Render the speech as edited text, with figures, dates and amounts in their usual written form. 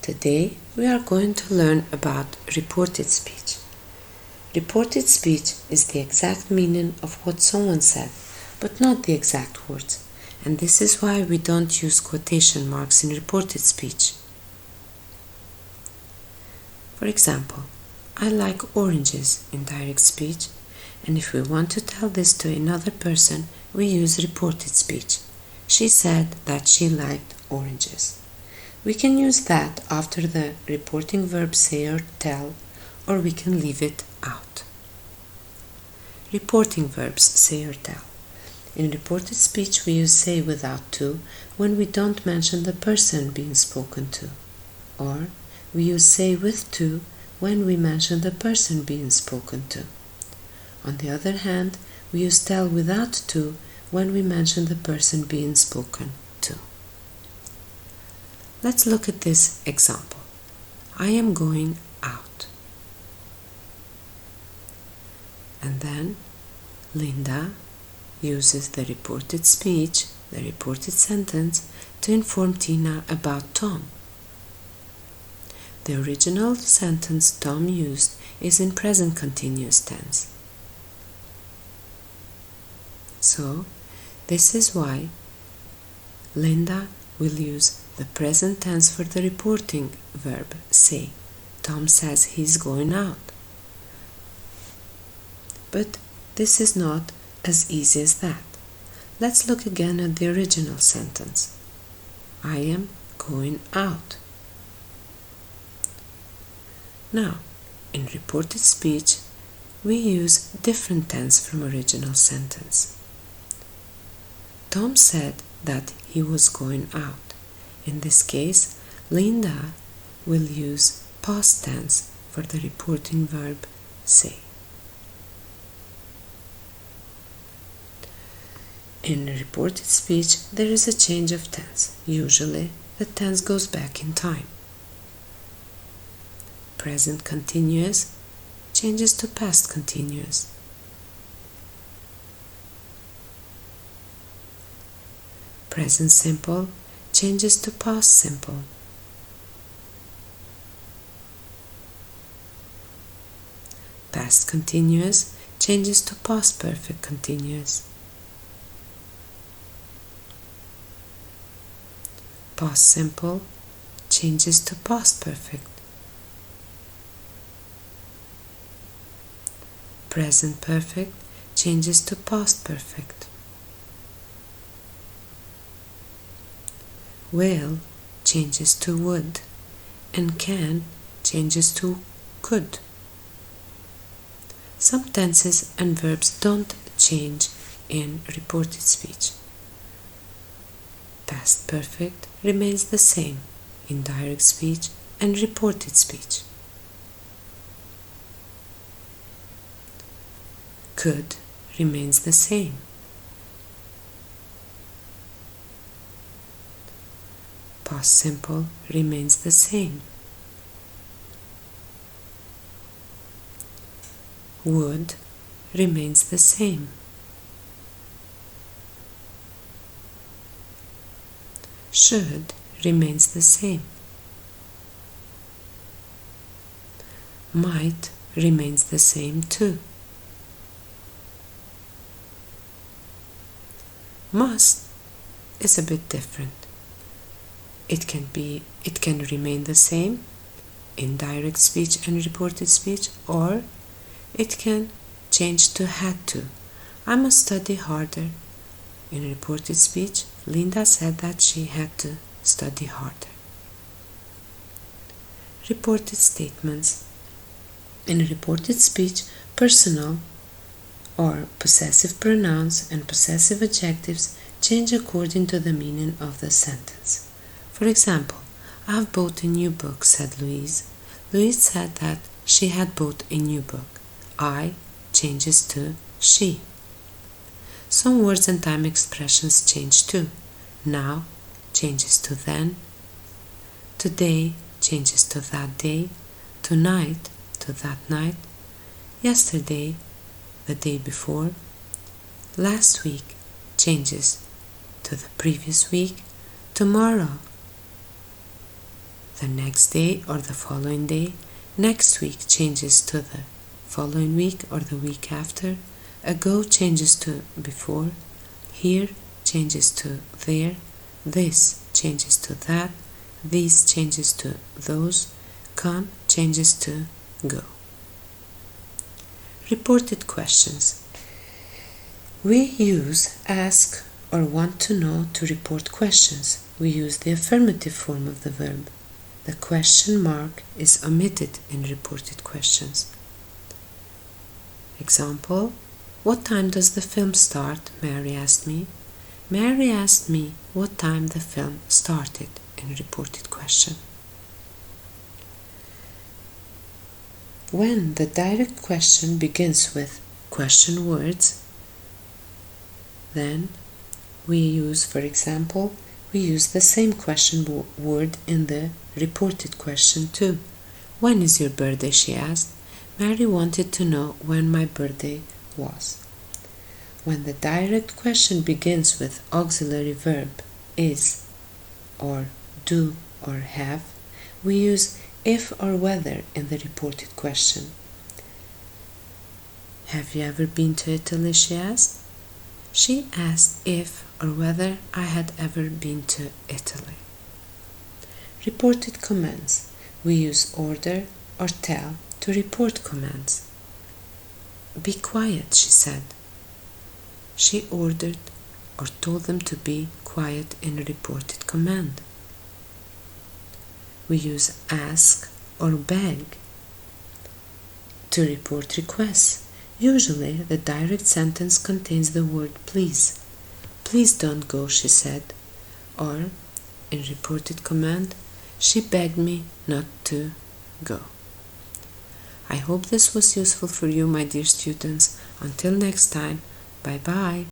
Today we are going to learn about reported speech. Reported speech is the exact meaning of what someone said, but not the exact words, and this is why we don't use quotation marks in reported speech. For example, I like oranges in direct speech, and if we want to tell this to another person, we use reported speech. She said that she liked oranges. We can use that after the reporting verb say or tell, or we can leave it out. Reporting verbs say or tell. In reported speech, we use say without to when we don't mention the person being spoken to, or we use say with to when we mention the person being spoken to. On the other hand, we use tell without to when we mention the person being spoken to. Let's look at this example. I am going out. And then Linda uses the reported speech, the reported sentence, to inform Tina about Tom. The original sentence Tom used is in present continuous tense. So, this is why Linda will use the present tense for the reporting verb say. Tom says he's going out. But this is not as easy as that. Let's look again at the original sentence. I am going out. Now, in reported speech, we use different tense from original sentence. Tom said that he was going out. In this case, Linda will use past tense for the reporting verb say. In reported speech, there is a change of tense. Usually, the tense goes back in time. Present continuous changes to past continuous. Present simple changes to past simple. Past continuous changes to past perfect continuous. Past simple changes to past perfect. Present perfect changes to past perfect. Will changes to would, and can changes to could. Some tenses and verbs don't change in reported speech. Past perfect remains the same in direct speech and reported speech. Could remains the same. Past simple remains the same. Would remains the same. Should remains the same. Might remains the same too. Must is a bit different. It can remain the same in direct speech and reported speech, or it can change to had to. I must study harder. In reported speech, Linda said that she had to study harder. Reported statements. In reported speech, personal or possessive pronouns and possessive adjectives change according to the meaning of the sentence. For example, I have bought a new book, said Louise. Louise said that she had bought a new book. I changes to she. Some words and time expressions change too. Now changes to then. Today changes to that day. Tonight to that night. Yesterday, the day before. Last week changes to the previous week. Tomorrow, the next day or the following day. Next week changes to the following week or the week after. Ago changes to before. Here changes to there. This changes to that. These changes to those. Come changes to go. Reported questions. We use ask or want to know to report questions. We use the affirmative form of the verb. The question mark is omitted in reported questions. Example: what time does the film start? Mary asked me. Mary asked me what time the film started in reported question. When the direct question begins with question words, then we use, for example, we use the same question word in the reported question too. When is your birthday? She asked. Mary wanted to know when my birthday was. When the direct question begins with auxiliary verb is, or do, or have, we use if or whether in the reported question. Have you ever been to Italy? She asked. She asked if or whether I had ever been to Italy. Reported commands. We use order or tell to report commands. Be quiet, she said. She ordered or told them to be quiet in a reported command. We use ask or beg to report requests. Usually, the direct sentence contains the word please. Please don't go, she said. Or, in reported command, she begged me not to go. I hope this was useful for you, my dear students. Until next time, bye-bye.